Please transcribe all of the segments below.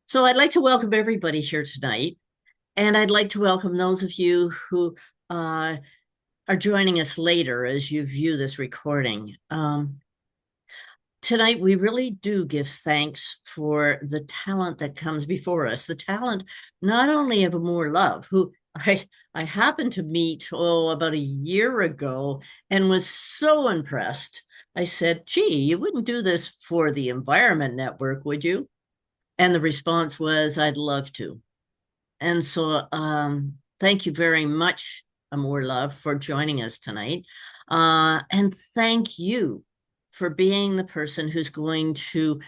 So I'd like to welcome everybody here tonight, and I'd like to welcome those of you who uh, are joining us later as you view this recording. Tonight, we really do give thanks for the talent that comes before us, the talent not only of Amour Love, who I happened to meet, about a year ago and was so impressed. I said, gee, you wouldn't do this for the Environment Network, would you? And the response was, I'd love to. And so, thank you very much, Amour Love, for joining us tonight. And thank you for being the person who's going to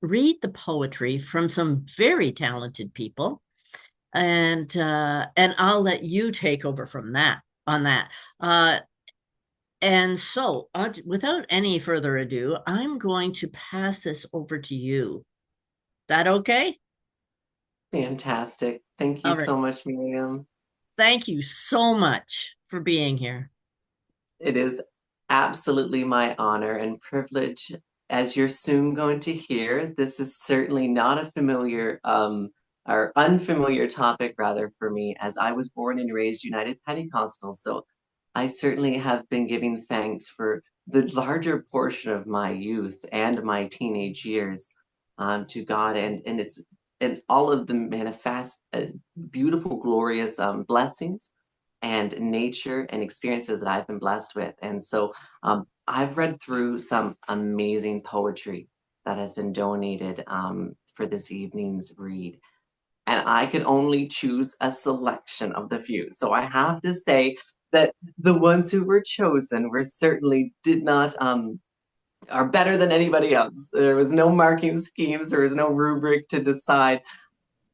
read the poetry from some very talented people. And I'll let you take over from that on that. Uh, and so, without any further ado, I'm going to pass this over to you. That okay? Fantastic. Thank you All right. so much, Miriam. Thank you so much for being here. It is absolutely my honor and privilege. As you're soon going to hear, this is certainly not a familiar or unfamiliar topic rather for me, as I was born and raised United Pentecostal. So I certainly have been giving thanks for the larger portion of my youth and my teenage years to God and it's and all of the manifest beautiful, glorious blessings and nature and experiences that I've been blessed with. And so I've read through some amazing poetry that has been donated for this evening's read. And I could only choose a selection of the few. So I have to say that the ones who were chosen were certainly did not are better than anybody else. There was no marking schemes, there was no rubric to decide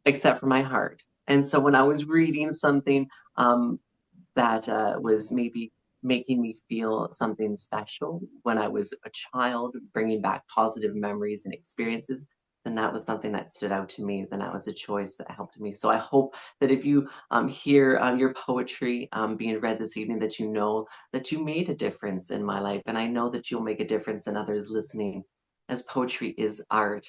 except for my heart. And so when I was reading something that was maybe making me feel something special when I was a child, bringing back positive memories and experiences, then that was something that stood out to me. Then that was a choice that helped me. So I hope that if you hear your poetry being read this evening, that you know that you made a difference in my life. And I know that you'll make a difference in others listening, as poetry is art,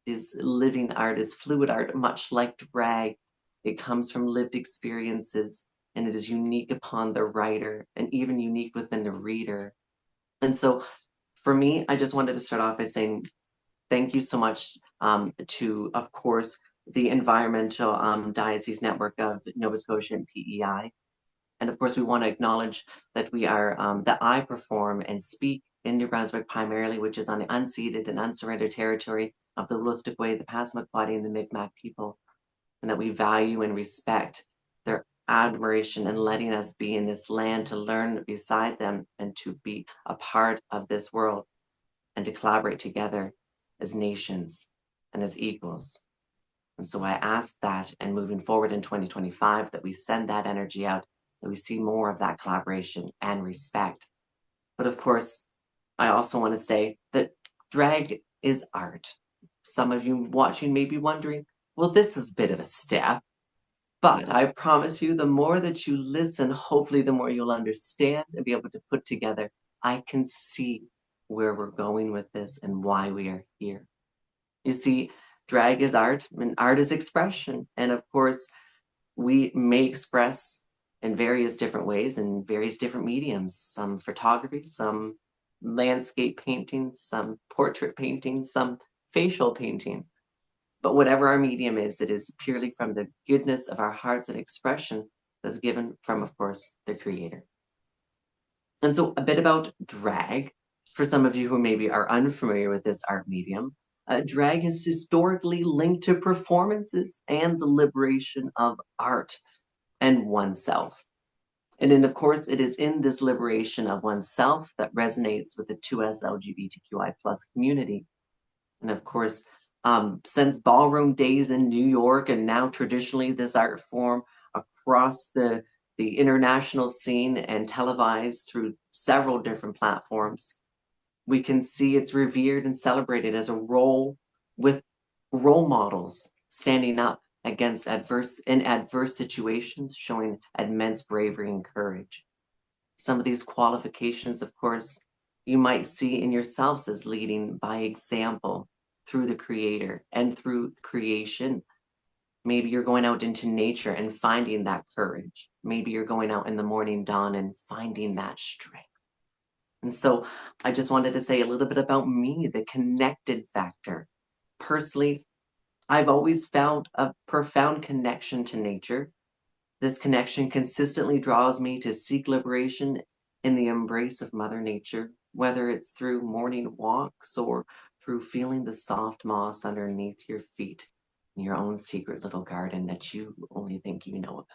is living art, is fluid art, much like drag. It comes from lived experiences and it is unique upon the writer and even unique within the reader. And so for me, I just wanted to start off by saying thank you so much to, of course, the Environmental Diocese Network of Nova Scotia and PEI. And of course, we want to acknowledge that that I perform and speak in New Brunswick primarily, which is on the unceded and unsurrendered territory of the Wolastoqey, the Passamaquoddy, and the Mi'kmaq people, and that we value and respect their admiration and letting us be in this land to learn beside them and to be a part of this world and to collaborate together as nations and as equals. And so I ask that, and moving forward in 2025, that we send that energy out, that we see more of that collaboration and respect. But of course, I also want to say that drag is art. Some of you watching may be wondering, well, this is a bit of a step. But I promise you, the more that you listen, hopefully, the more you'll understand and be able to put together. I can see where we're going with this and why we are here. You see, drag is art and art is expression. And of course, we may express in various different ways in various different mediums, some photography, some landscape painting, some portrait painting, some facial painting. But whatever our medium is, it is purely from the goodness of our hearts and expression that's given from, of course, the Creator. And so, a bit about drag. For some of you who maybe are unfamiliar with this art medium, drag is historically linked to performances and the liberation of art and oneself. And then, of course, it is in this liberation of oneself that resonates with the 2S LGBTQI plus community. And of course, since ballroom days in New York, and now traditionally this art form across the international scene and televised through several different platforms, we can see it's revered and celebrated as a role with role models standing up against adverse situations, showing immense bravery and courage. Some of these qualifications, of course, you might see in yourselves as leading by example through the Creator and through creation. Maybe you're going out into nature and finding that courage. Maybe you're going out in the morning dawn and finding that strength. And so I just wanted to say a little bit about me, the connected factor. Personally, I've always found a profound connection to nature. This connection consistently draws me to seek liberation in the embrace of Mother Nature, whether it's through morning walks or through feeling the soft moss underneath your feet in your own secret little garden that you only think you know about.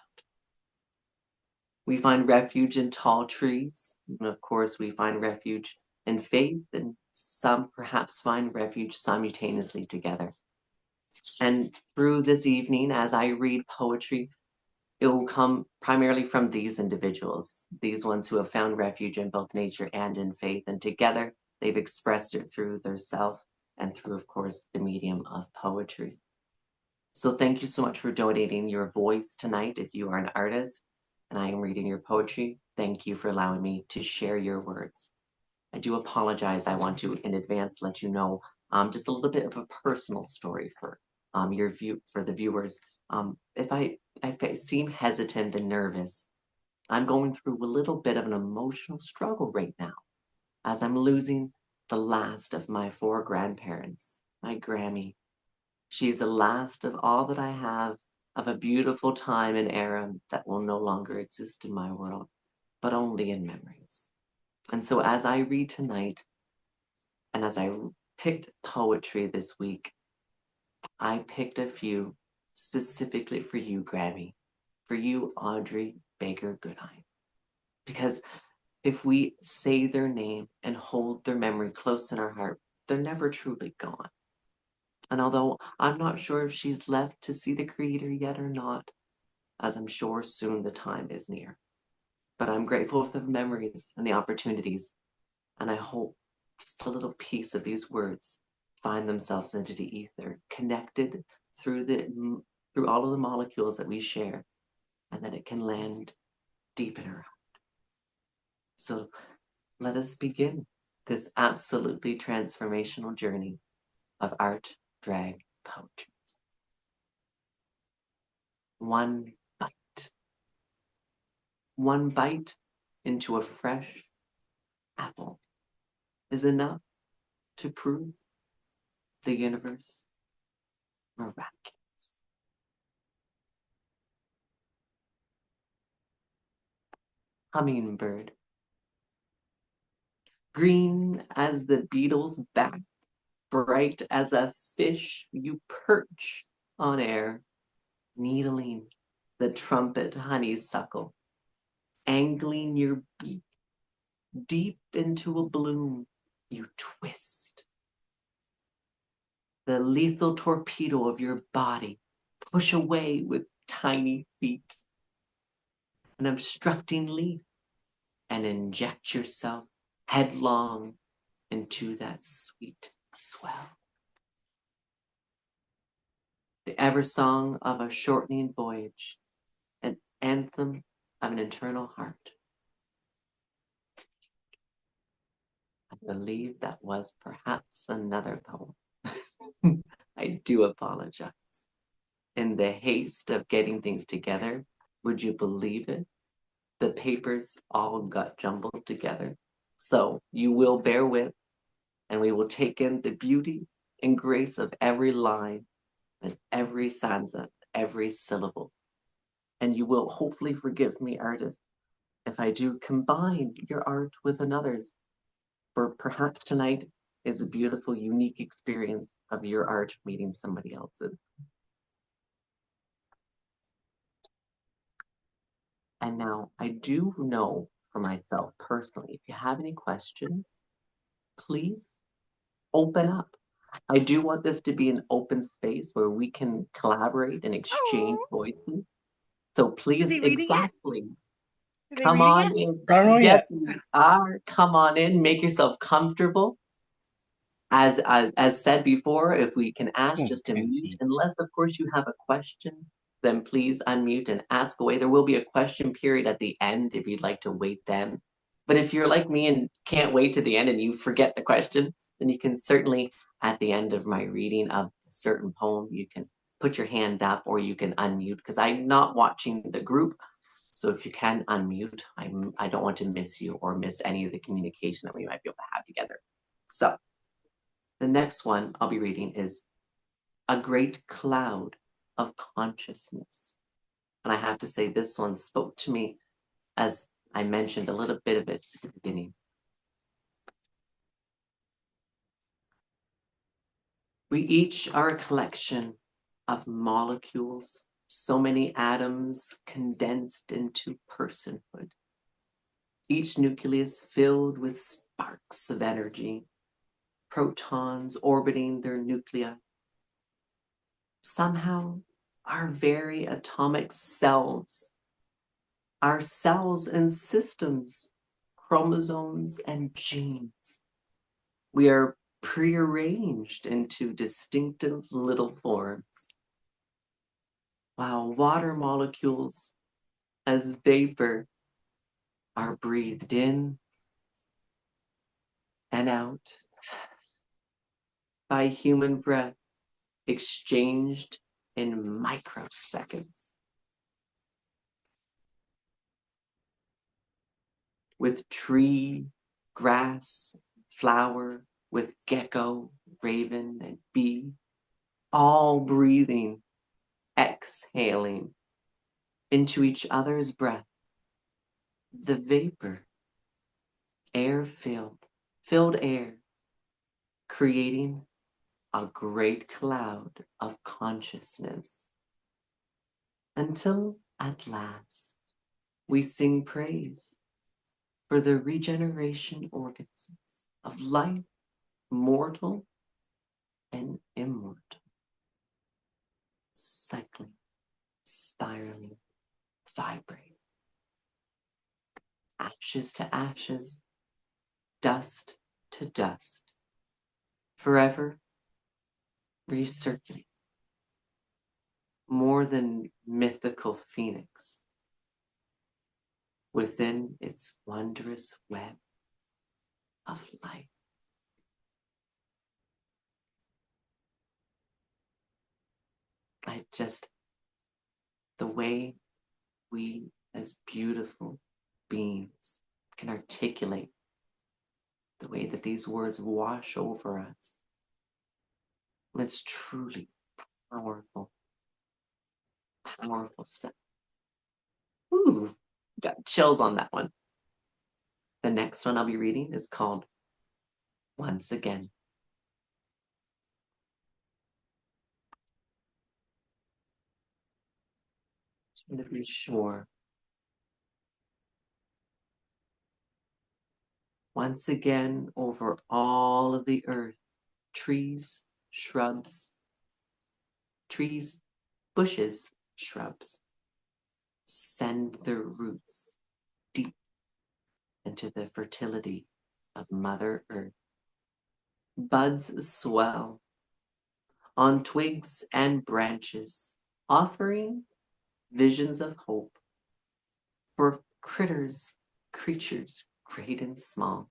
We find refuge in tall trees. And of course, we find refuge in faith, and some perhaps find refuge simultaneously together. And through this evening, as I read poetry, it will come primarily from these individuals, these ones who have found refuge in both nature and in faith. And together, they've expressed it through their self and through, of course, the medium of poetry. So thank you so much for donating your voice tonight. If you are an artist and I am reading your poetry, thank you for allowing me to share your words. I do apologize. I want to, in advance, let you know just a little bit of a personal story for the viewers. If I seem hesitant and nervous, I'm going through a little bit of an emotional struggle right now, as I'm losing the last of my 4 grandparents, my Grammy. She's the last of all that I have of a beautiful time and era that will no longer exist in my world, but only in memories. And so as I read tonight, and as I picked poetry this week, I picked a few specifically for you, Grammy, for you, Audrey Baker Goodine. Because if we say their name and hold their memory close in our heart, they're never truly gone. And although I'm not sure if she's left to see the Creator yet or not, as I'm sure soon the time is near, but I'm grateful for the memories and the opportunities, and I hope just a little piece of these words find themselves into the ether, connected through all of the molecules that we share, and that it can land deep in our heart. So let us begin this absolutely transformational journey of art, drag, poetry. One bite. One bite into a fresh apple is enough to prove the universe miraculous. Hummingbird. Green as the beetle's back, bright as a fish, you perch on air, needling the trumpet honeysuckle, angling your beak deep into a bloom, you twist. The lethal torpedo of your body, push away with tiny feet, an obstructing leaf, and inject yourself headlong into that sweet swell. The ever song of a shortening voyage, an anthem of an eternal heart. I believe that was perhaps another poem. I do apologize. In the haste of getting things together, would you believe it? The papers all got jumbled together. So you will bear with, and we will take in the beauty and grace of every line and every stanza, every syllable. And you will hopefully forgive me, artist, if I do combine your art with another's. For perhaps tonight is a beautiful, unique experience of your art meeting somebody else's. And now I do know for myself personally, if you have any questions, please open up. I do want this to be an open space where we can collaborate and exchange voices. So please, exactly. Come on in. I don't know Yes, yet. you are. Come on in. Make yourself comfortable. As said before, if we can ask just to mute, unless of course you have a question, then please unmute and ask away. There will be a question period at the end if you'd like to wait then. But if you're like me and can't wait to the end and you forget the question, then you can certainly at the end of my reading of a certain poem, you can put your hand up or you can unmute because I'm not watching the group. So if you can unmute, I don't want to miss you or miss any of the communication that we might be able to have together. So the next one I'll be reading is A Great Cloud of Consciousness. And I have to say this one spoke to me as I mentioned a little bit of it at the beginning. We each are a collection of molecules, so many atoms condensed into personhood. Each nucleus filled with sparks of energy, protons orbiting their nuclei. Somehow, our very atomic selves, our cells and systems, chromosomes and genes, we are prearranged into distinctive little forms, while water molecules as vapor are breathed in and out by human breath exchanged in microseconds. With tree, grass, flower, with gecko, raven, and bee, all breathing, exhaling into each other's breath, the vapor, filled air, creating a great cloud of consciousness. Until at last we sing praise for the regeneration organisms of life, mortal and immortal, cycling, spiraling, vibrating, ashes to ashes, dust to dust, forever recirculating, more than mythical phoenix, within its wondrous web of life. The way we as beautiful beings can articulate the way that these words wash over us. It's truly powerful, powerful stuff. Ooh, got chills on that one. The next one I'll be reading is called Once Again. Just want to be sure. Once again, over all of the earth, trees, shrubs, bushes, shrubs, send their roots deep into the fertility of Mother Earth. Buds swell on twigs and branches, offering visions of hope for creatures great and small.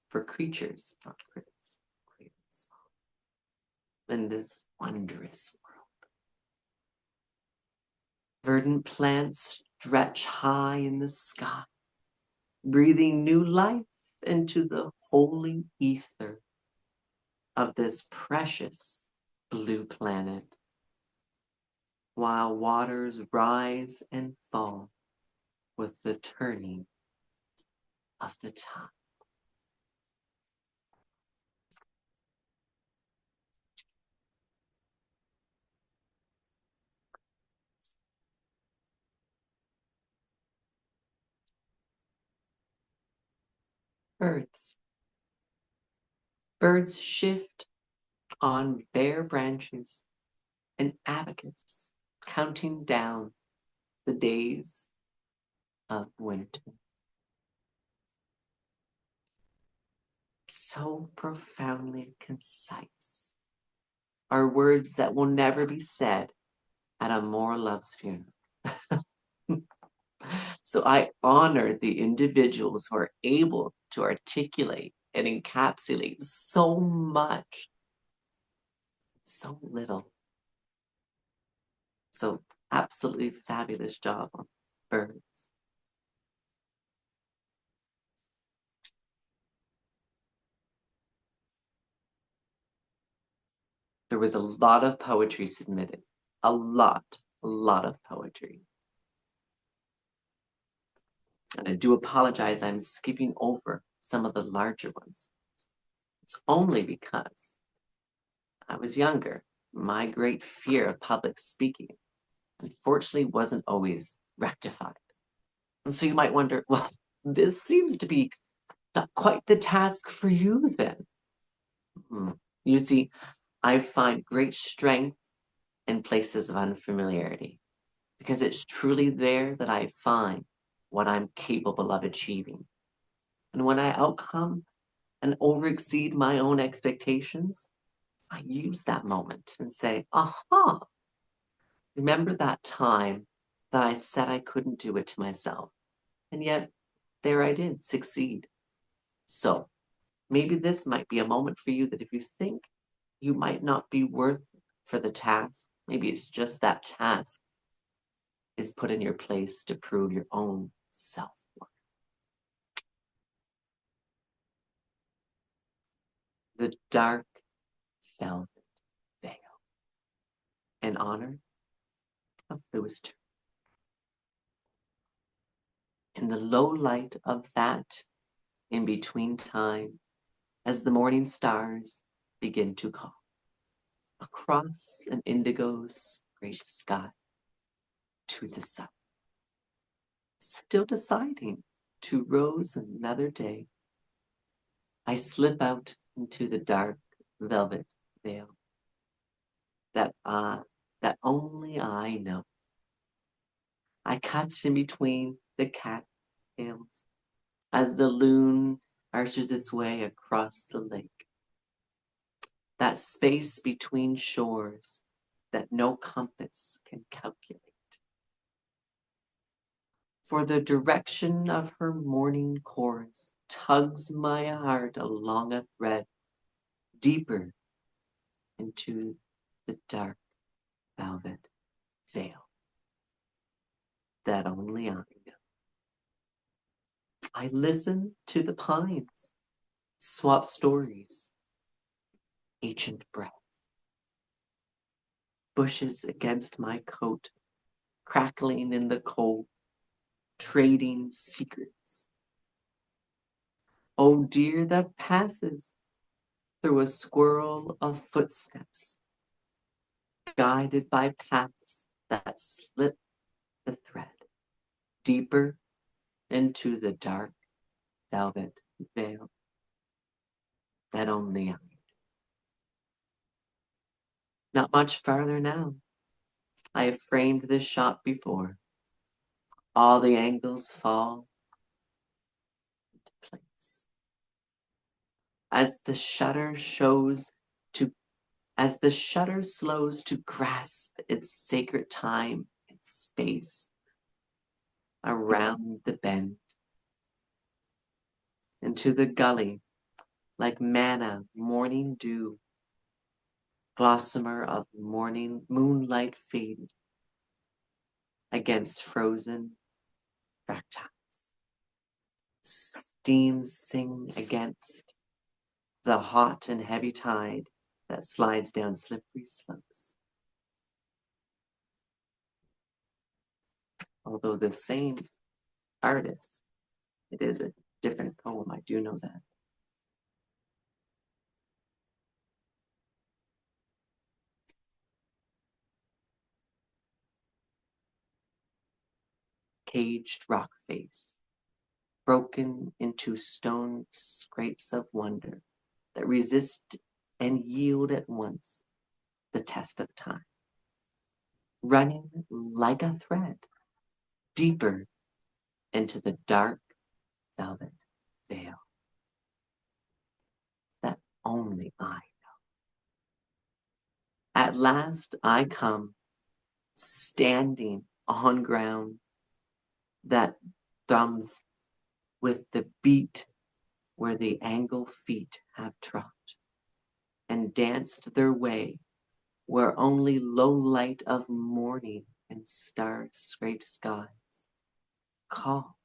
For creatures, not critters, great and small, in this wondrous world. Verdant plants stretch high in the sky, breathing new life into the holy ether of this precious blue planet, while waters rise and fall with the turning of the tide. Birds. Birds shift on bare branches, an abacus counting down the days of winter. So profoundly concise are words that will never be said at Amour Love's funeral. So I honor the individuals who are able to articulate and encapsulates so much, so little. So absolutely fabulous job on birds. There was a lot of poetry submitted. A lot of poetry. And I do apologize, I'm skipping over some of the larger ones. It's only because I was younger. My great fear of public speaking, unfortunately, wasn't always rectified. And so you might wonder, well, this seems to be not quite the task for you then. You see, I find great strength in places of unfamiliarity because it's truly there that I find what I'm capable of achieving. And when I outcome and overexceed my own expectations, I use that moment and say, aha, remember that time that I said I couldn't do it to myself. And yet, there I did succeed. So, maybe this might be a moment for you that if you think you might not be worth for the task, maybe it's just that task is put in your place to prove your own self-worth. The dark velvet veil, in honor of Lewis Terry. In the low light of that in-between time, as the morning stars begin to call, across an indigo's great sky to the sun, still deciding to rose another day, I slip out into the dark velvet veil that only I know. I cut in between the cattails as the loon arches its way across the lake. That space between shores that no compass can calculate. For the direction of her morning chorus tugs my heart along a thread deeper into the dark velvet veil that only I know. I listen to the pines, swap stories, ancient breath. Bushes against my coat, crackling in the cold, trading secrets. Oh, deer that passes through a swirl of footsteps, guided by paths that slip the thread deeper into the dark velvet veil that only I know. Not much farther now. I have framed this shot before. All the angles fall into place. As the shutter slows to grasp its sacred time and space around the bend, into the gully like manna morning dew, gossamer of morning moonlight faded against frozen fractals. Steams sing against the hot and heavy tide that slides down slippery slopes. Although the same artist, it is a different poem, I do know that. Caged rock face, broken into stone scrapes of wonder that resist and yield at once the test of time. Running like a thread, deeper into the dark velvet veil that only I know. At last I come, standing on ground that thrums with the beat where the angle feet have trod, and danced their way where only low light of morning and star-scraped skies call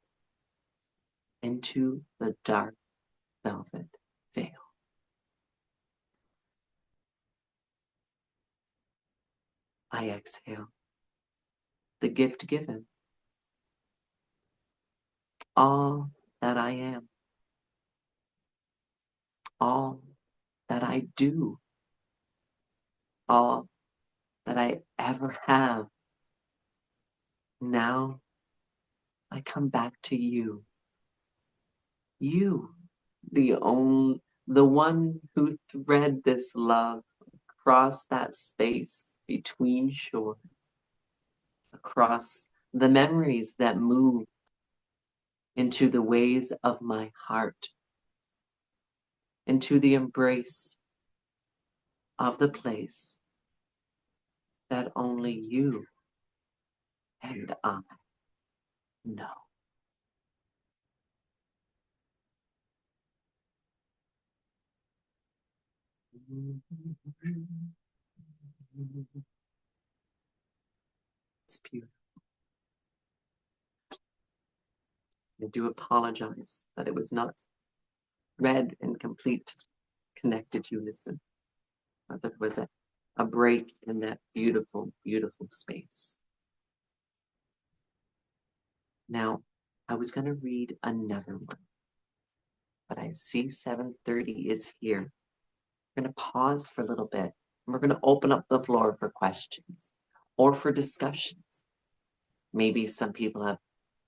into the dark velvet veil. I exhale, the gift given, all that I am, all that I do, all that I ever have. Now I come back to you, you, the one who thread this love across that space between shores, across the memories that move into the ways of my heart, into the embrace of the place that only you and I know. It's beautiful. I do apologize that it was not read in complete connected unison. There was a break in that beautiful, beautiful space. Now, I was going to read another one, but I see 7:30 is here. We're going to pause for a little bit, and we're going to open up the floor for questions or for discussions. Maybe some people have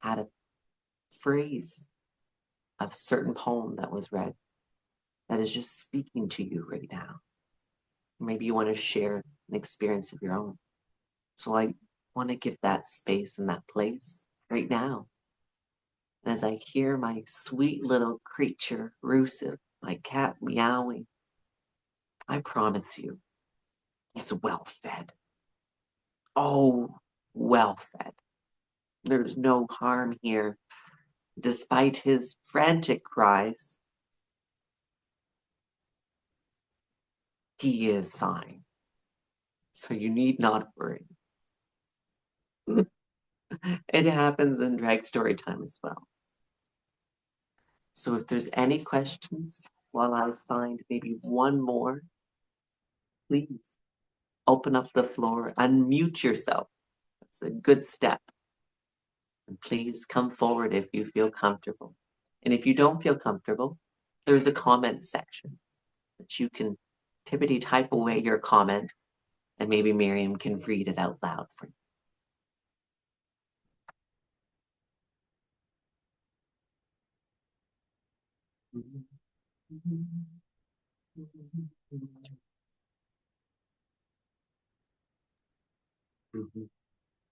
had a phrase of a certain poem that was read that is just speaking to you right now. Maybe you want to share an experience of your own. So I want to give that space and that place right now. And as I hear my sweet little creature, Rusev, my cat meowing, I promise you, he's well fed. Oh, well fed. There's no harm here. Despite his frantic cries, he is fine. So you need not worry. It happens in drag story time as well. So if there's any questions while I find maybe one more, please open up the floor, unmute yourself. That's a good step. And please come forward if you feel comfortable. And if you don't feel comfortable, there's a comment section that you can tippity type away your comment, and maybe Miriam can read it out loud for you.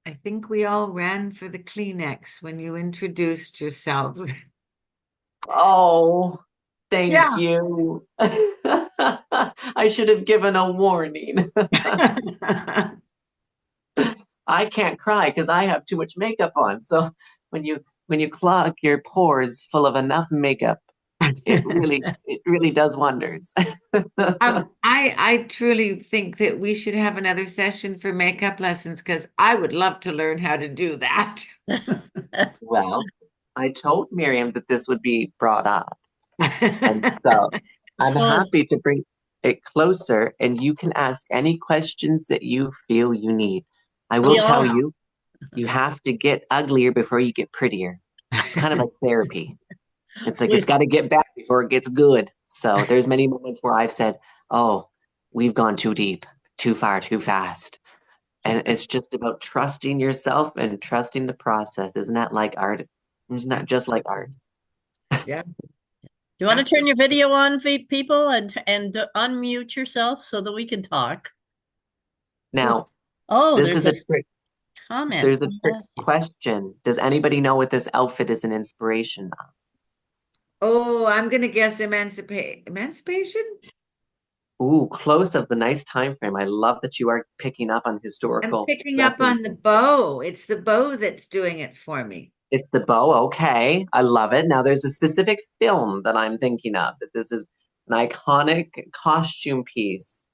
I think we all ran for the Kleenex when you introduced yourselves. Oh, thank Yeah. you. I should have given a warning. I can't cry because I have too much makeup on. So when you clog your pores full of enough makeup, it really does wonders. I truly think that we should have another session for makeup lessons because I would love to learn how to do that. Well, I told Miriam that this would be brought up. And so I'm So happy to bring it closer, and you can ask any questions that you feel you need. I will we tell all you, you have to get uglier before you get prettier. It's kind of like therapy. It's like it's we, got to get back before it gets good. So there's many moments where I've said, "Oh, we've gone too deep, too far, too fast." And it's just about trusting yourself and trusting the process. Isn't that like art? Isn't that just like art? Yeah. you want to turn your video on, people, and unmute yourself so that we can talk? Now, Oh, this is a trick. comment. There's a trick question. Does anybody know what this outfit is an inspiration of? Oh, I'm gonna guess emancipation? Ooh, close of the nice time frame. I love that you are picking up on I'm historical picking up on the references. bow. It's the bow that's doing it for me. It's the bow. Okay. I love it. Now there's a specific film that I'm thinking of that this is an iconic costume piece.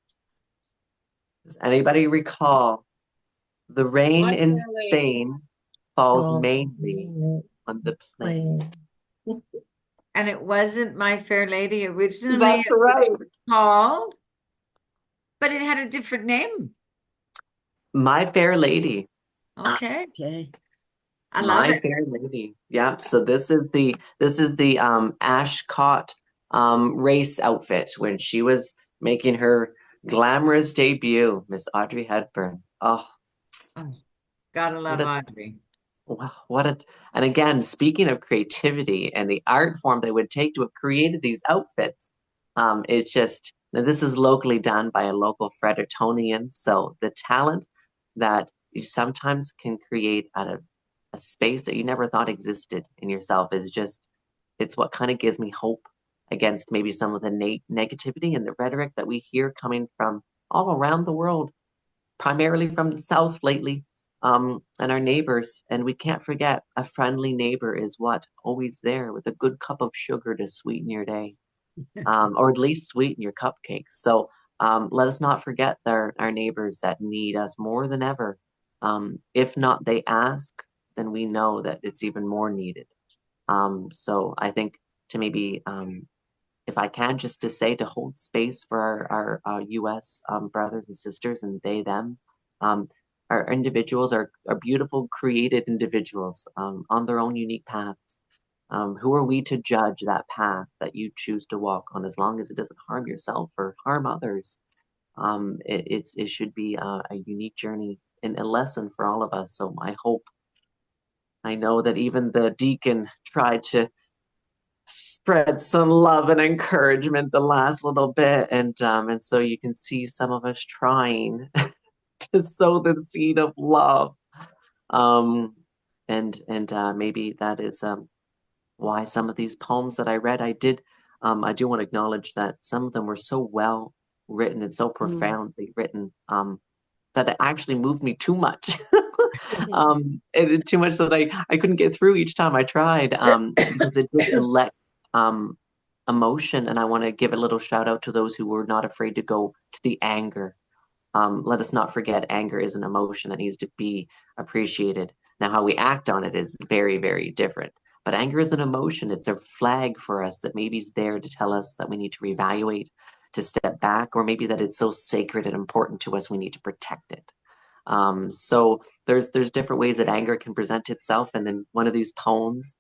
Does anybody recall the rain My in Fair Lady. Spain falls Oh, mainly on the plain? And it wasn't My Fair Lady originally. That's It was right. called, but it had a different name. My Fair Lady. Okay. Okay. I love My it. Fair Lady. Yeah. So this is the Ashcott race outfit when she was making her glamorous debut, Miss Audrey Hepburn. Oh, Oh, gotta what love a Audrey. wow, what a and again, speaking of creativity and the art form they would take to have created these outfits, it's just now this is locally done by a local Frederictonian. So the talent that you sometimes can create out of a space that you never thought existed in yourself is just it's what kind of gives me hope against maybe some of the negativity and the rhetoric that we hear coming from all around the world, primarily from the south lately, and our neighbors. And we can't forget a friendly neighbor is what always there with a good cup of sugar to sweeten your day, or at least sweeten your cupcakes. So let us not forget our neighbors that need us more than ever. If not they ask, then we know that it's even more needed. So I think to maybe, if I can, just to say to hold space for our US brothers and sisters and they, them. Um, our individuals are beautiful, created individuals on their own unique paths. Who are we to judge that path that you choose to walk on as long as it doesn't harm yourself or harm others? It should be a unique journey and a lesson for all of us. So I know that even the deacon tried to spread some love and encouragement the last little bit, and so you can see some of us trying to sow the seed of love, um and maybe that is why some of these poems that I read, I do want to acknowledge that some of them were so well written and so profoundly written, that it actually moved me too much. Too much so that I couldn't get through each time I tried, because it didn't let um, emotion. And I want to give a little shout out to those who were not afraid to go to the anger. Let us not forget anger is an emotion that needs to be appreciated. Now, how we act on it is very, very different. But anger is an emotion. It's a flag for us that maybe is there to tell us that we need to reevaluate, to step back, or maybe that it's so sacred and important to us we need to protect it. So there's different ways that anger can present itself. And in one of these poems,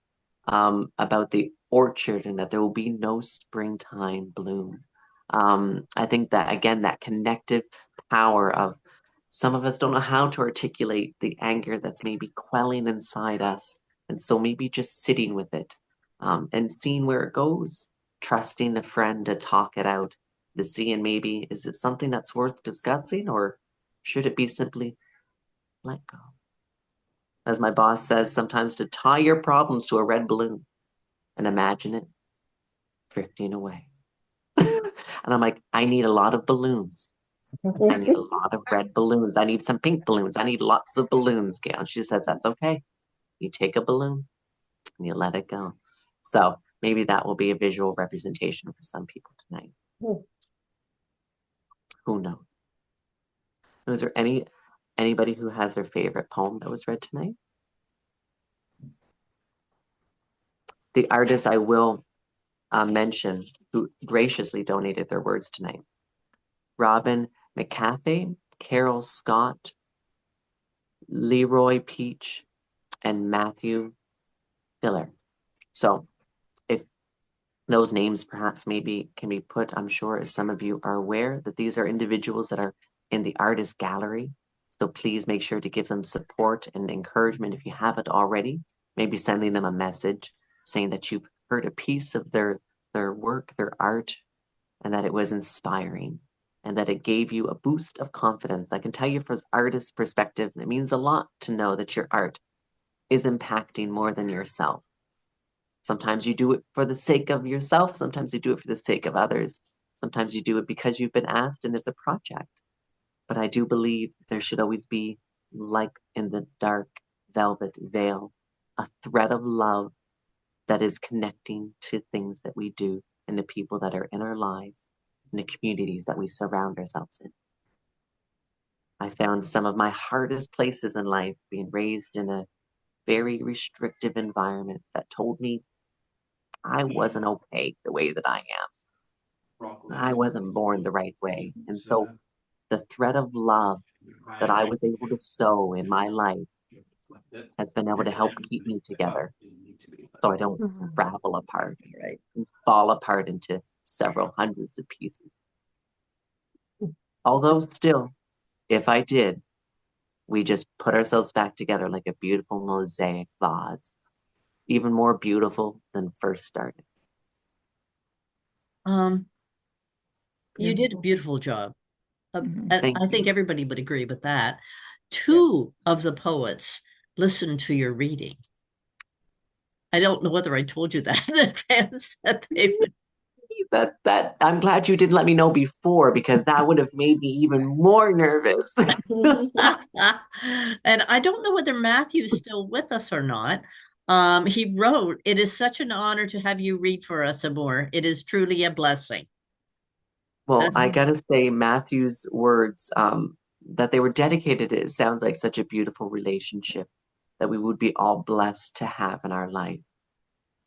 about the orchard and that there will be no springtime bloom. I think that again, that connective power of some of us don't know how to articulate the anger that's maybe quelling inside us. And so maybe just sitting with it, and seeing where it goes, trusting a friend to talk it out, to see and maybe is it something that's worth discussing or should it be simply let go? As my boss says, sometimes to tie your problems to a red balloon and imagine it drifting away. And I'm like, I need a lot of balloons. I need a lot of red balloons. I need some pink balloons. I need lots of balloons, Gail. And she says, that's okay. You take a balloon and you let it go. So maybe that will be a visual representation for some people tonight. Who knows? Was there anybody who has their favorite poem that was read tonight? The artist I will mention who graciously donated their words tonight: Robin Metcalf, Carol Scott, LeRoy Peach, and Matthew Fillier. So if those names perhaps maybe can be put, I'm sure as some of you are aware that these are individuals that are in the artist gallery. So please make sure to give them support and encouragement if you haven't already. Maybe sending them a message saying that you've heard a piece of their work, their art, and that it was inspiring and that it gave you a boost of confidence. I can tell you from an artist's perspective, it means a lot to know that your art is impacting more than yourself. Sometimes you do it for the sake of yourself. Sometimes you do it for the sake of others. Sometimes you do it because you've been asked and it's a project. But I do believe there should always be, like in the dark velvet veil a thread of love that is connecting to things that we do and the people that are in our lives and the communities that we surround ourselves in. I found some of my hardest places in life being raised in a very restrictive environment that told me I wasn't okay the way that I am. I wasn't born the right way. And so the thread of love that I was able to sow in my life has been able to help keep me together so I don't ravel apart, right? And fall apart into several hundreds of pieces. Although still, if I did, we just put ourselves back together like a beautiful mosaic vase, even more beautiful than first started. You did a beautiful job. Thank I think you. everybody would agree with that. Two of the poets listened to your reading. I don't know whether I told you that in advance that they would. That I'm glad you didn't let me know before, because that would have made me even more nervous. And I don't know whether Matthew's still with us or not. He wrote, "It is such an honor to have you read for us, Amour. It is truly a blessing." Well, I gotta say, Matthew's words, that they were dedicated, it sounds like such a beautiful relationship that we would be all blessed to have in our life.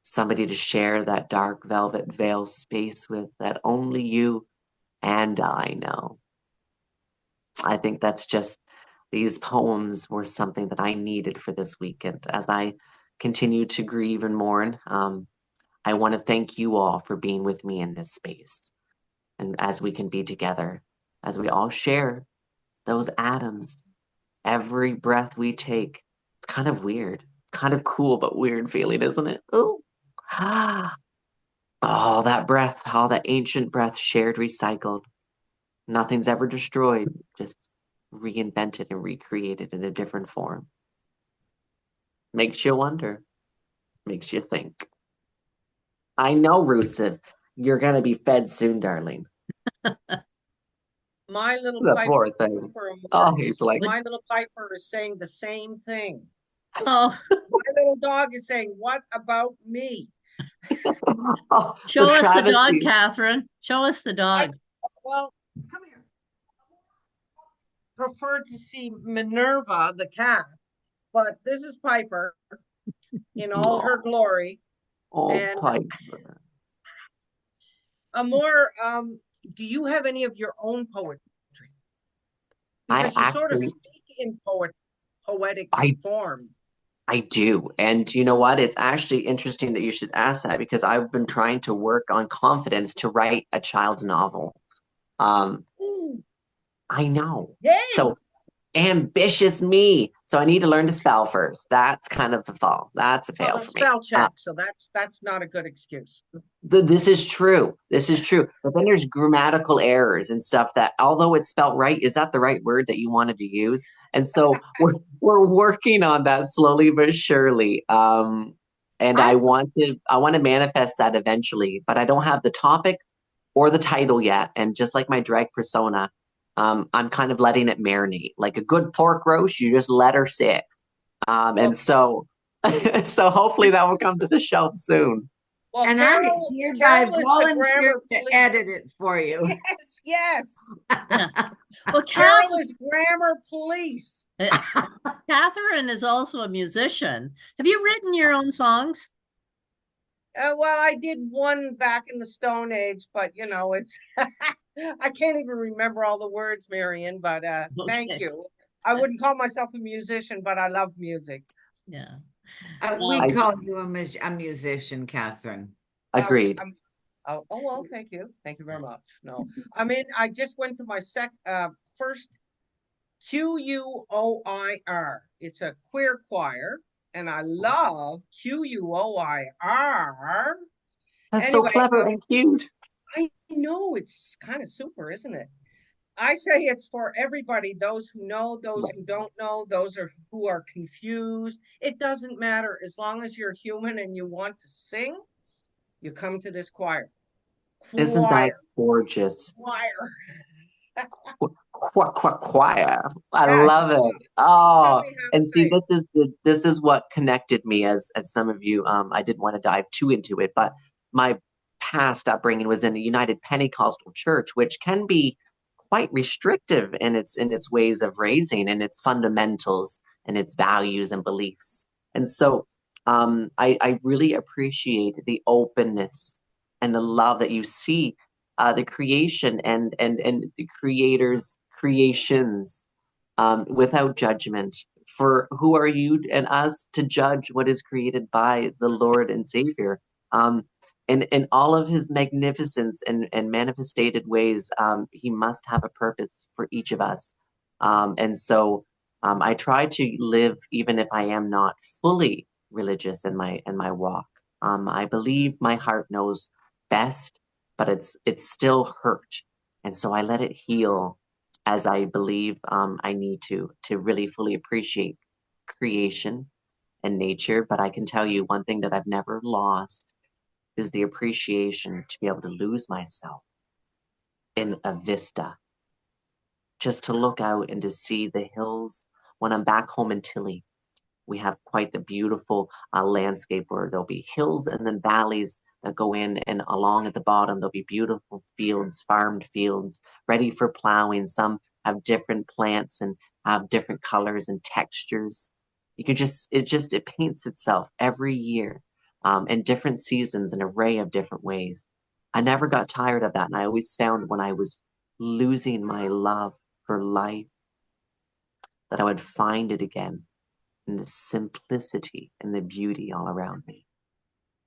Somebody to share that dark velvet veil space with that only you and I know. I think that's just, these poems were something that I needed for this weekend. As I continue to grieve and mourn, I want to thank you all for being with me in this space. And as we can be together, as we all share those atoms, every breath we take, it's kind of weird, kind of cool, but weird feeling, isn't it? Oh, all that breath, all that ancient breath shared, recycled. Nothing's ever destroyed, just reinvented and recreated in a different form. Makes you wonder, makes you think. I know, Rusev, you're going to be fed soon, darling. My little The Piper, poor thing. Oh, he's like, my little Piper is saying the same thing. Oh, My little dog is saying, "What about me?" oh, show us the dog, travesty. Catherine. Show us the dog. Well, come here. Prefer to see Minerva, the cat, but this is Piper in all her glory. Oh, And Piper. Amour, do you have any of your own poetry? Because you sort of speak in poetic form. I do. And you know what? It's actually interesting that you should ask that, because I've been trying to work on confidence to write a child's novel. I know. Yay! So ambitious me. So I need to learn to spell first. That's kind of a fall. That's a fail for me. Spell check. So that's not a good excuse. This is true. This is true. But then there's grammatical errors and stuff that, although it's spelled right, is that the right word that you wanted to use? And so we're working on that slowly but surely. And I want to manifest that eventually, but I don't have the topic or the title yet. And just like my drag persona, I'm kind of letting it marinate. Like a good pork roast, you just let her sit. And so so hopefully that will come to the shelf soon. Well, And Carol, I hereby Carol is the volunteer grammar to police. edit it for you. Yes, yes. Well, Carol is grammar police. Catherine is also a musician. Have you written your own songs? Well, I did one back in the Stone Age, but you know, it's I can't even remember all the words, Marion, but thank you. I wouldn't call myself a musician, but I love music. Yeah. We call you a musician, Catherine. Agreed. Oh, well, thank you. Thank you very much. No, I mean, I just went to my first QUOIR. It's a queer choir, and I love QUOIR. That's anyway, so clever and cute. I know, it's kind of super, isn't it? I say it's for everybody, those who know, those who don't know, who are confused. It doesn't matter. As long as you're human and you want to sing, you come to this choir. Isn't that gorgeous? Choir. Choir. I love it. Tell Oh, me how to and see, say it. this is what connected me as some of you. I didn't want to dive too into it, but my past upbringing was in a United Pentecostal church, which can be quite restrictive in its ways of raising and its fundamentals and its values and beliefs. And so, I really appreciate the openness and the love that you see, the creation and the creator's creations, without judgment. For who are you and us to judge what is created by the Lord and Savior? And in all of his magnificence and manifested ways, he must have a purpose for each of us. And so I try to live, even if I am not fully religious in my walk. I believe my heart knows best, but it's still hurt, and so I let it heal as I believe I need to really fully appreciate creation and nature. But I can tell you one thing that I've never lost is the appreciation to be able to lose myself in a vista, just to look out and to see the hills. When I'm back home in Tilly, we have quite the beautiful landscape where there'll be hills and then valleys that go in, and along at the bottom there'll be beautiful fields, farmed fields, ready for plowing. Some have different plants and have different colors and textures. You can it paints itself every year, in different seasons, an array of different ways. I never got tired of that, and I always found when I was losing my love for life that I would find it again and the simplicity and the beauty all around me.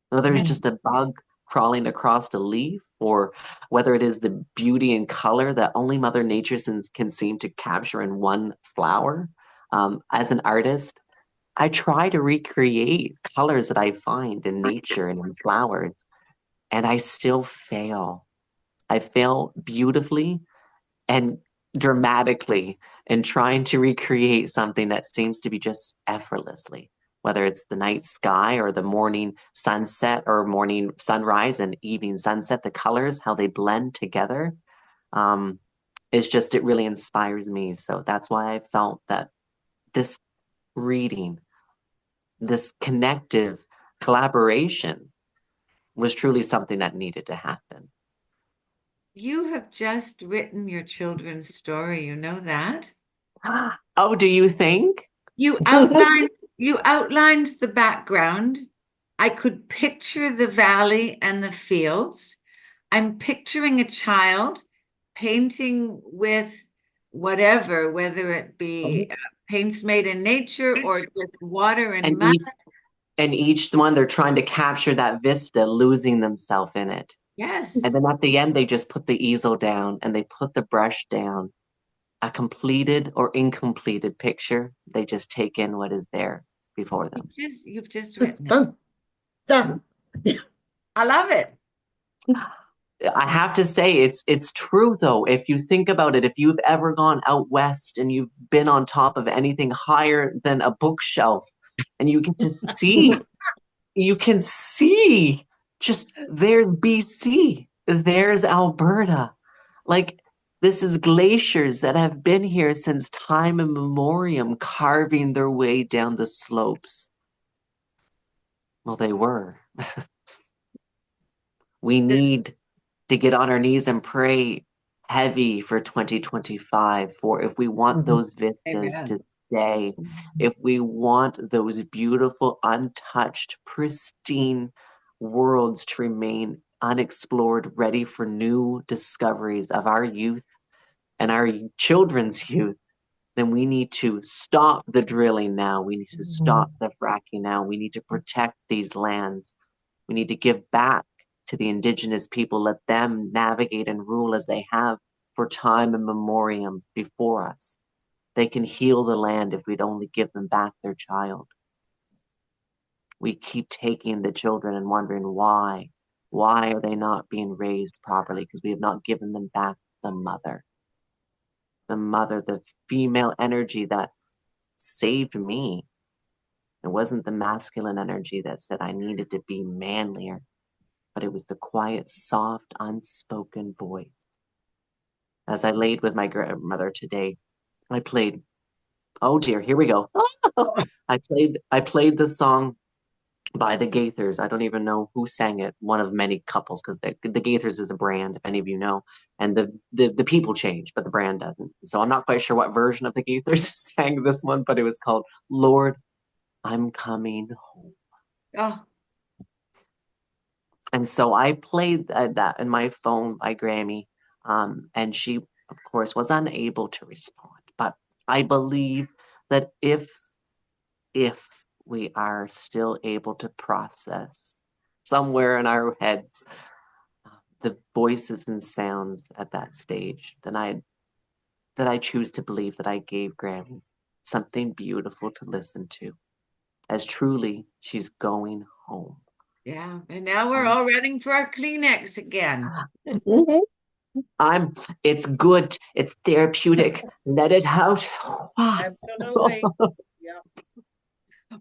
Whether it's just a bug crawling across a leaf, or whether it is the beauty and color that only Mother Nature can seem to capture in one flower. As an artist, I try to recreate colors that I find in nature and in flowers, and I still fail. I fail beautifully and dramatically in trying to recreate something that seems to be just effortlessly, whether it's the night sky or the morning sunset or morning sunrise and evening sunset, the colors, how they blend together. Um, it really inspires me. So that's why I felt that this reading, this connective collaboration was truly something that needed to happen. You have just written your children's story, you know that? Oh, do you think? You outlined you outlined the background. I could picture the valley and the fields. I'm picturing a child painting with whatever, whether it be paints made in nature or just water and And mud. and each one they're trying to capture that vista, losing themselves in it. And Yes. then at the end they just put the easel down and they put the brush down. A completed or incompleted picture, they just take in what is there before them. You've just written it. Done. Done. I love it. I have to say it's true though. If you think about it, if you've ever gone out west and you've been on top of anything higher than a bookshelf and you get to see, you can see just there's BC, there's Alberta. Like, this is glaciers that have been here since time immemorial, carving their way down the slopes. Well, they were. We need to get on our knees and pray heavy for 2025, for if we want those vistas Amen. to stay, if we want those beautiful, untouched, pristine worlds to remain unexplored, ready for new discoveries of our youth and our children's youth, then we need to stop the drilling now. We need to stop the fracking now. We need to protect these lands. We need to give back to the indigenous people, let them navigate and rule as they have for time and memoriam before us. They can heal the land if we'd only give them back their child. We keep taking the children and wondering why. Why are they not being raised properly? Because we have not given them back the mother. The mother, the female energy that saved me. It wasn't the masculine energy that said I needed to be manlier, but it was the quiet, soft, unspoken voice. As I laid with my grandmother today, I played Oh dear, here we go. I played the song by the Gaithers. I don't even know who sang it. One of many couples, because the Gaithers is a brand, if any of you know, and the people change, but the brand doesn't. So I'm not quite sure what version of the Gaithers sang this one, but it was called "Lord, I'm Coming Home." Oh, And so I played that in my phone by Grammy, and she, of course, was unable to respond. But I believe that if we are still able to process somewhere in our heads the voices and sounds at that stage, then I choose to believe that I gave Grammy something beautiful to listen to, as truly she's going home. yeah. And now we're all running for our Kleenex again. It's good, it's therapeutic. Let it out. Absolutely. Yeah.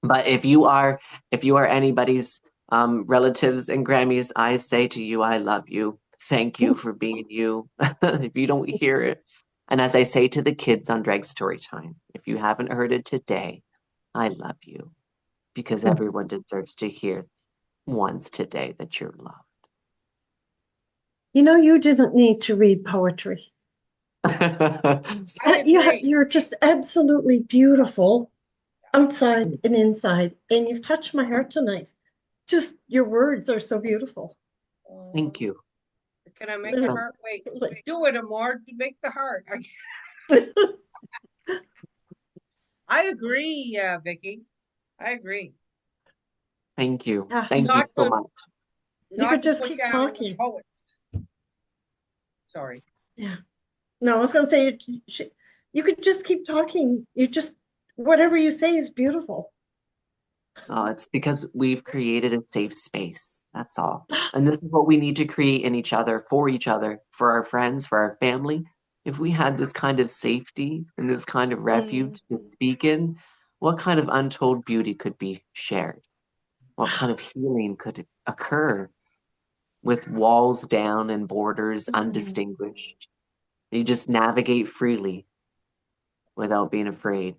But if you are anybody's relatives and Grammys, I say to you, I love you. Thank you for being you. If you don't hear it, and as I say to the kids on Drag Story Time, if you haven't heard it today, I love you, because everyone deserves to hear once today that you're You know, you didn't need to read poetry. loved. I agree. You're just absolutely beautiful outside and inside. And you've touched my heart tonight. Just your words are so beautiful. Thank you. Can I make the heart? Wait, do it, Amour. Make the heart. I agree, Vicky. I agree. Thank you. Yeah. Thank you Not so to much. You not could to just put keep down talking. poets. Sorry. Yeah. No, I was going to say you could just keep talking. Whatever you say is beautiful. It's because we've created a safe space. That's all. And this is what we need to create in each other, for our friends, for our family. If we had this kind of safety and this kind of refuge to speak in, what kind of untold beauty could be shared? What kind of healing could occur with walls down and borders undistinguished? You just navigate freely without being afraid.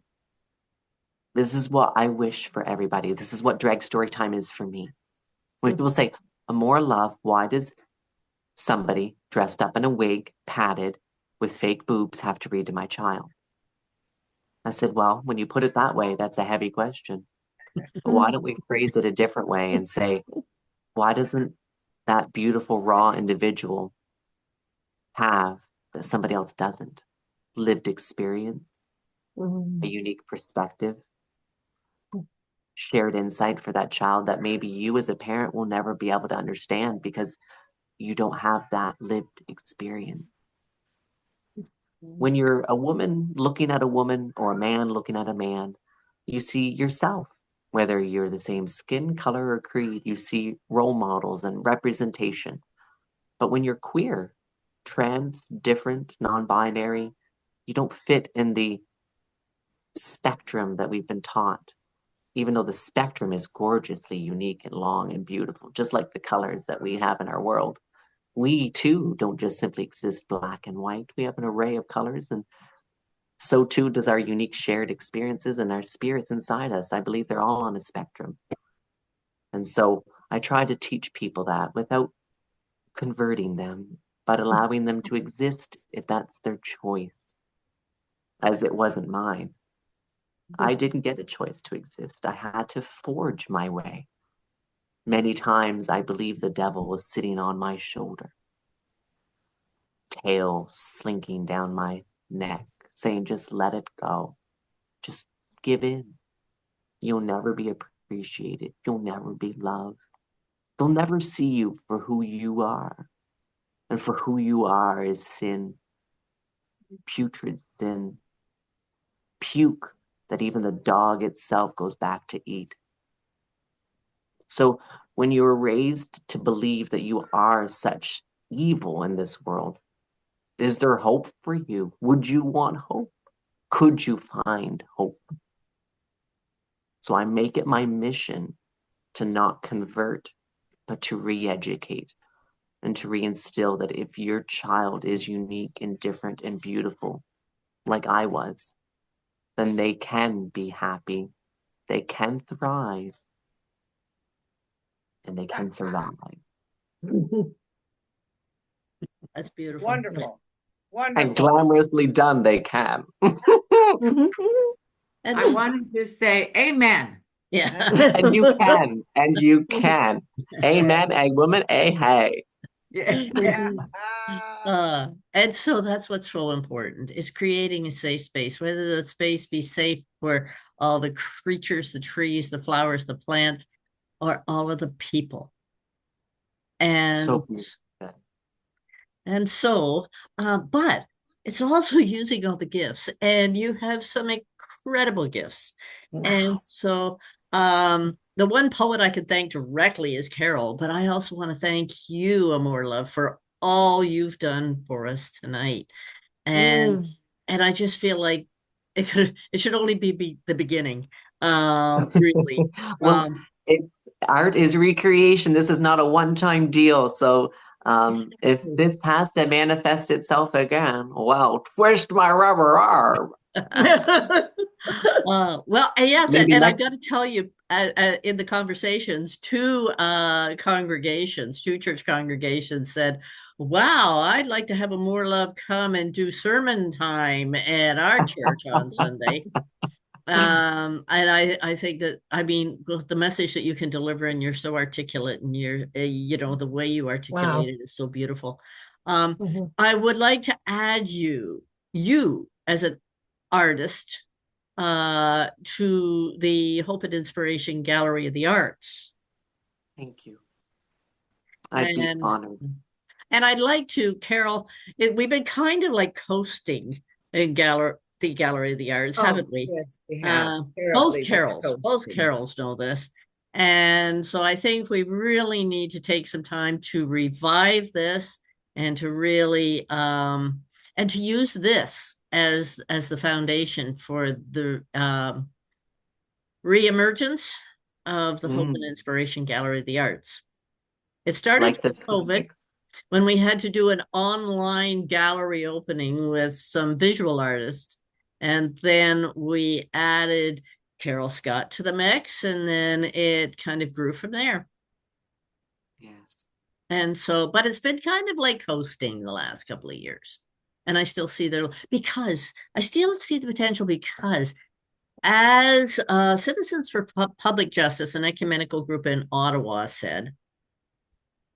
This is what I wish for everybody. This is what Drag Story Time is for me. When people say, Amour Love, why does somebody dressed up in a wig, padded, with fake boobs have to read to my child? I said, well, when you put it that way, that's a heavy question. But why don't we phrase it a different way and say, why doesn't that beautiful, raw individual have that somebody else doesn't? Lived experience, a unique perspective, shared insight for that child that maybe you as a parent will never be able to understand because you don't have that lived experience. When you're a woman looking at a woman or a man looking at a man, you see yourself. Whether you're the same skin color or creed, you see role models and representation. But when you're queer, trans, different, non-binary, you don't fit in the spectrum that we've been taught, even though the spectrum is gorgeously unique and long and beautiful, just like the colors that we have in our world. We too don't just simply exist black and white. We have an array of colors, and so too does our unique shared experiences and our spirits inside us. I believe they're all on a spectrum. And so I try to teach people that without converting them, but allowing them to exist if that's their choice, as it wasn't mine. I didn't get a choice to exist. I had to forge my way. Many times I believe the devil was sitting on my shoulder, tail slinking down my neck, saying, just let it go. Just give in. You'll never be appreciated. You'll never be loved. They'll never see you for who you are. And for who you are is sin, putrid sin, puke that even the dog itself goes back to eat. So when you're raised to believe that you are such evil in this world, is there hope for you? Would you want hope? Could you find hope? So I make it my mission to not convert, but to re-educate and to reinstill that if your child is unique and different and beautiful, like I was, then they can be happy, they can thrive, and they can survive. That's beautiful. Wonderful. And Wonderful. glamorously done, they can. I wanted to say amen. Yeah. And you can, and you can. Amen, a woman, a hey. Yeah. And so that's what's so important is creating a safe space, whether the space be safe for all the creatures, the trees, the flowers, the plants, or all of the people. And So beautiful. and so, but it's also using all the gifts, and you have some incredible gifts. Wow. And so, the one poet I could thank directly is Carol, but I also want to thank you, Amour Love, for all you've done for us tonight. And I just feel like it should only be the beginning. Really. Well, art is recreation. This is not a one-time deal. So if this has to manifest itself again, well, twist my rubber arm. Well, yes, Maybe and next- I've got to tell you, in the conversations, two church congregations said, "Wow, I'd like to have Amour Love come and do sermon time at our church on Sunday." And I think that, I mean, the message that you can deliver, and you're so articulate, and you're the way you articulate it is so beautiful. I would like to add you as an artist to the Hope and Inspiration Gallery of the Arts. Thank you. I'd be honored. And I'd like to, Carol, we've been kind of like coasting in the Gallery of the Arts, haven't we? Yes, we have. Both Carols know this. And so I think we really need to take some time to revive this and to really and to use this as the foundation for the reemergence of the Hope and Inspiration Gallery of the Arts. It started Like with COVID, when we had to do an online gallery opening with some visual artists. And then we added Carol Scott to the mix, and then it kind of grew from there. Yes. And so, but it's been kind of like coasting the last couple of years. And I still see the potential, because as Citizens for Public Justice, an ecumenical group in Ottawa, said,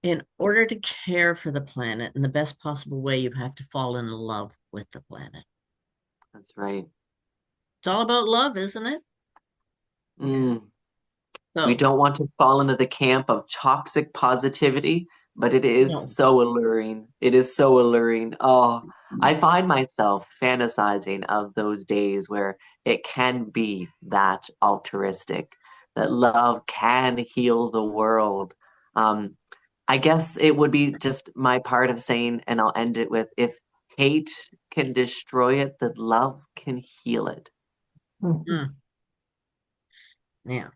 in order to care for the planet in the best possible way, you have to fall in love with the planet. That's right. It's all about love, isn't it? So, we don't want to fall into the camp of toxic positivity, but it is so alluring. It is so alluring. Oh, I find myself fantasizing of those days where it can be that altruistic, that love can heal the world. I guess it would be just my part of saying, and I'll end it with, if hate can destroy it, that love can heal it. Yeah,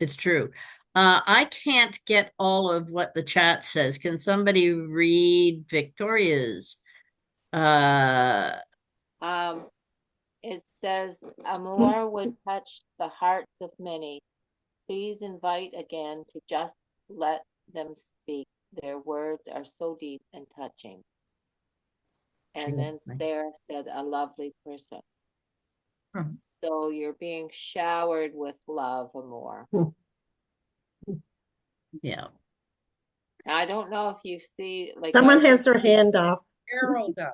it's true. I can't get all of what the chat says. Can somebody read Victoria's? It says, Amour would touch the hearts of many. Please invite again to just let them speak. Their words are so deep and touching. And then Sarah said, a lovely person. So you're being showered with love, Amour. Yeah. I don't know if you see, like, someone has their hand up. Carol does.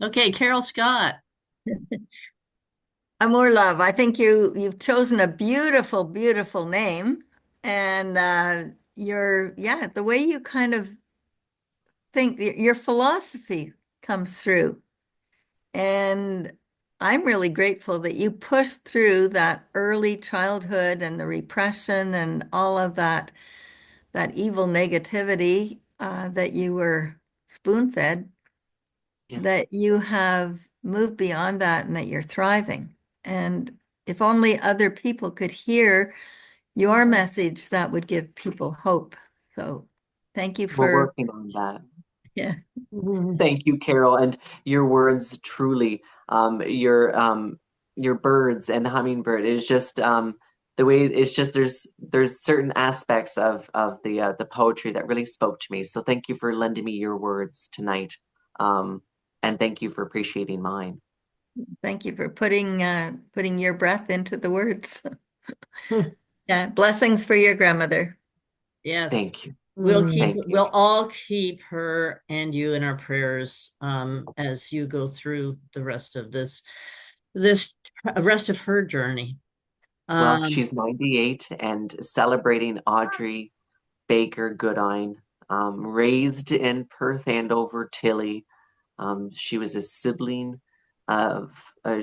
Okay, Carol Scott. Amour Love, I think you've chosen a beautiful, beautiful name, and the way you kind of think, your philosophy comes through, and I'm really grateful that you pushed through that early childhood and the repression and all of that evil negativity that you were spoon-fed, that you have moved beyond that and that you're thriving. And if only other people could hear your message, that would give people hope. So thank you We're for working on that. Yeah. Thank you, Carol. And your words truly, your birds and hummingbird is just the way it's just there's certain aspects of the poetry that really spoke to me. So thank you for lending me your words tonight. And thank you for appreciating mine. Thank you for putting your breath into the words. Yeah, blessings for your grandmother. Yes. Thank you. We'll Thank you. all keep her and you in our prayers as you go through the rest of this rest of her journey. Well, she's 98 and celebrating Audrey Baker Goodine, raised in Perth Andover, Tilly. She was a sibling of,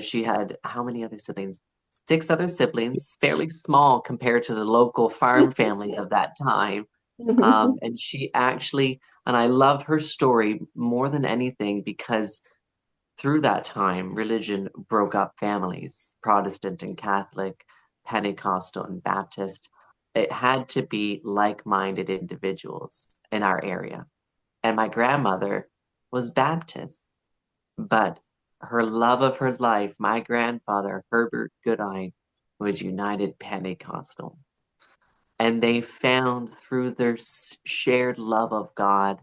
she had how many other siblings? 6 other siblings, fairly small compared to the local farm family of that time. And she actually, and I love her story more than anything because through that time, religion broke up families, Protestant and Catholic, Pentecostal and Baptist. It had to be like-minded individuals in our area. And my grandmother was Baptist, but her love of her life, my grandfather, Herbert Goodine, was United Pentecostal. And they found through their shared love of God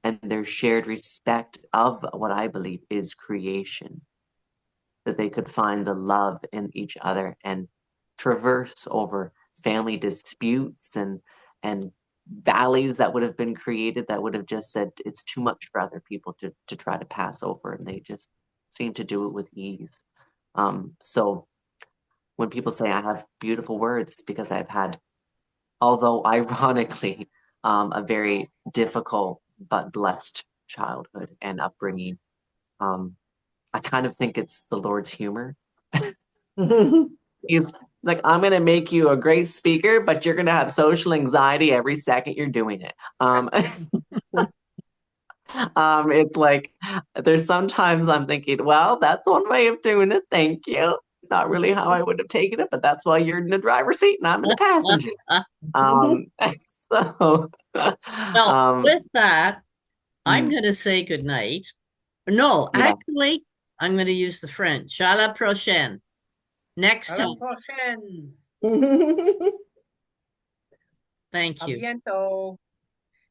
and their shared respect of what I believe is creation, that they could find the love in each other and traverse over family disputes and valleys that would have been created that would have just said it's too much for other people to try to pass over, and they just seem to do it with ease. So when people say I have beautiful words, because I've had, although ironically, a very difficult but blessed childhood and upbringing. I kind of think it's the Lord's humor. He's like, I'm going to make you a great speaker, but you're going to have social anxiety every second you're doing it. It's like, there's sometimes I'm thinking, well, that's one way of doing it. Thank you. Not really how I would have taken it, but that's why you're in the driver's seat and I'm in the passenger. So, Well, with that, I'm going to say good night. No, yeah. actually, I'm going to use the French. À la prochaine. Next À la time. prochaine. Thank A you. bientôt.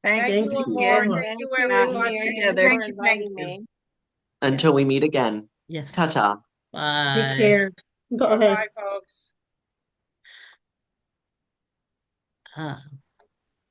Thank Thank you you, very Amour. much. Thank you, Thank you, everybody. Mary, together. for Thank you. inviting Thank you. me. Until we meet again. Yes. Ta-ta. Take Bye. care. Bye. Bye-bye, folks. Ah.